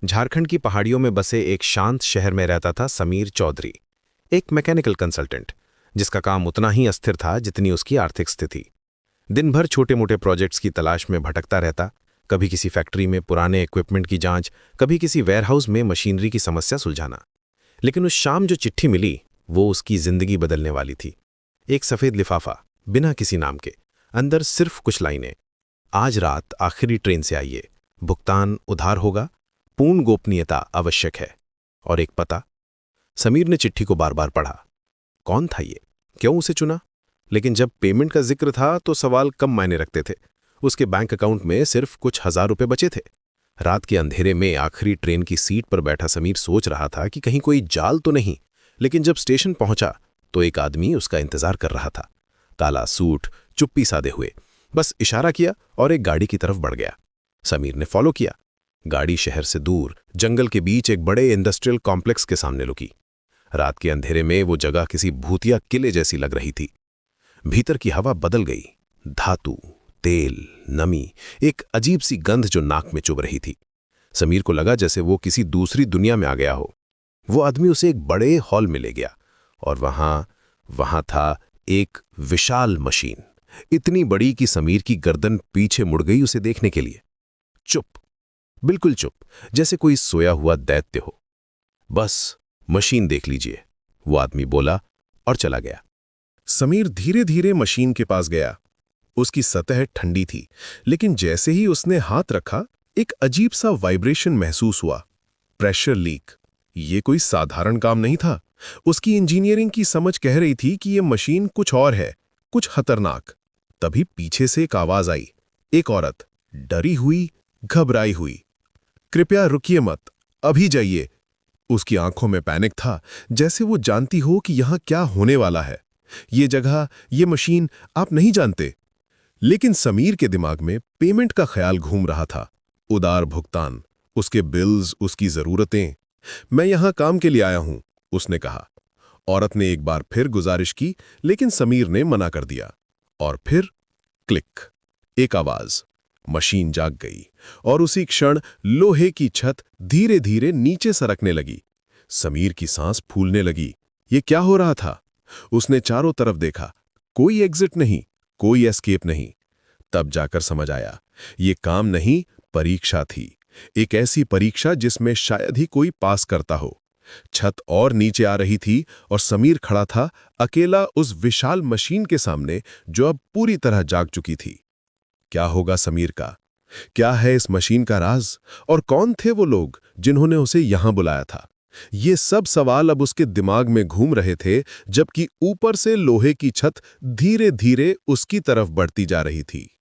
झारखंड की पहाड़ियों में बसे एक शांत शहर में रहता था समीर चौधरी, एक मैकेनिकल कंसल्टेंट, जिसका काम उतना ही अस्थिर था जितनी उसकी आर्थिक स्थिति। दिन भर छोटे मोटे प्रोजेक्ट्स की तलाश में भटकता रहता, कभी किसी फैक्ट्री में पुराने इक्विपमेंट की जांच, कभी किसी वेयरहाउस में मशीनरी की समस्या सुलझाना। लेकिन उस शाम जो चिट्ठी मिली, वो उसकी जिंदगी बदलने वाली थी। एक सफ़ेद लिफाफा, बिना किसी नाम के, अंदर सिर्फ कुछ लाइनें। आज रात आखिरी ट्रेन से आइए, भुगतान उधार होगा, पूर्ण गोपनीयता आवश्यक है। और एक पता। समीर ने चिट्ठी को बार बार पढ़ा। कौन था ये, क्यों उसे चुना? लेकिन जब पेमेंट का जिक्र था तो सवाल कम मायने रखते थे। उसके बैंक अकाउंट में सिर्फ कुछ हजार रुपए बचे थे। रात के अंधेरे में आखिरी ट्रेन की सीट पर बैठा समीर सोच रहा था कि कहीं कोई जाल तो नहीं। लेकिन जब स्टेशन पहुंचा तो एक आदमी उसका इंतजार कर रहा था। काला सूट, चुप्पी साधे हुए, बस इशारा किया और एक गाड़ी की तरफ बढ़ गया। समीर ने फॉलो किया। गाड़ी शहर से दूर जंगल के बीच एक बड़े इंडस्ट्रियल कॉम्प्लेक्स के सामने रुकी। रात के अंधेरे में वो जगह किसी भूतिया किले जैसी लग रही थी। भीतर की हवा बदल गई। धातु, तेल, नमी, एक अजीब सी गंध जो नाक में चुभ रही थी। समीर को लगा जैसे वो किसी दूसरी दुनिया में आ गया हो। वो आदमी उसे एक बड़े हॉल में ले गया और वहां था एक विशाल मशीन, इतनी बड़ी कि समीर की गर्दन पीछे मुड़ गई उसे देखने के लिए। चुप, बिल्कुल चुप, जैसे कोई सोया हुआ दैत्य हो। बस मशीन देख लीजिए, वो आदमी बोला और चला गया। समीर धीरे धीरे मशीन के पास गया। उसकी सतह ठंडी थी, लेकिन जैसे ही उसने हाथ रखा, एक अजीब सा वाइब्रेशन महसूस हुआ। Pressure leak. ये कोई साधारण काम नहीं था। उसकी इंजीनियरिंग की समझ कह रही थी कि यह मशीन कुछ और है, कुछ खतरनाक। तभी पीछे से एक आवाज आई। एक औरत, डरी हुई, घबराई हुई। कृपया रुकिए मत, अभी जाइए। उसकी आंखों में पैनिक था, जैसे वो जानती हो कि यहां क्या होने वाला है। ये जगह, ये मशीन, आप नहीं जानते। लेकिन समीर के दिमाग में पेमेंट का ख्याल घूम रहा था। उदार भुगतान, उसके बिल्स, उसकी जरूरतें। मैं यहां काम के लिए आया हूं, उसने कहा। औरत ने एक बार फिर गुजारिश की, लेकिन समीर ने मना कर दिया। और फिर क्लिक, एक आवाज। मशीन जाग गई और उसी क्षण लोहे की छत धीरे धीरे नीचे सरकने लगी। समीर की सांस फूलने लगी। ये क्या हो रहा था? उसने चारों तरफ देखा। कोई एग्जिट नहीं, कोई एस्केप नहीं। तब जाकर समझ आया, ये काम नहीं, परीक्षा थी। एक ऐसी परीक्षा जिसमें शायद ही कोई पास करता हो। छत और नीचे आ रही थी और समीर खड़ा था, अकेला उस विशाल मशीन के सामने जो अब पूरी तरह जाग चुकी थी। क्या होगा समीर का? क्या है इस मशीन का राज? और कौन थे वो लोग जिन्होंने उसे यहां बुलाया था? ये सब सवाल अब उसके दिमाग में घूम रहे थे, जबकि ऊपर से लोहे की छत धीरे धीरे उसकी तरफ बढ़ती जा रही थी।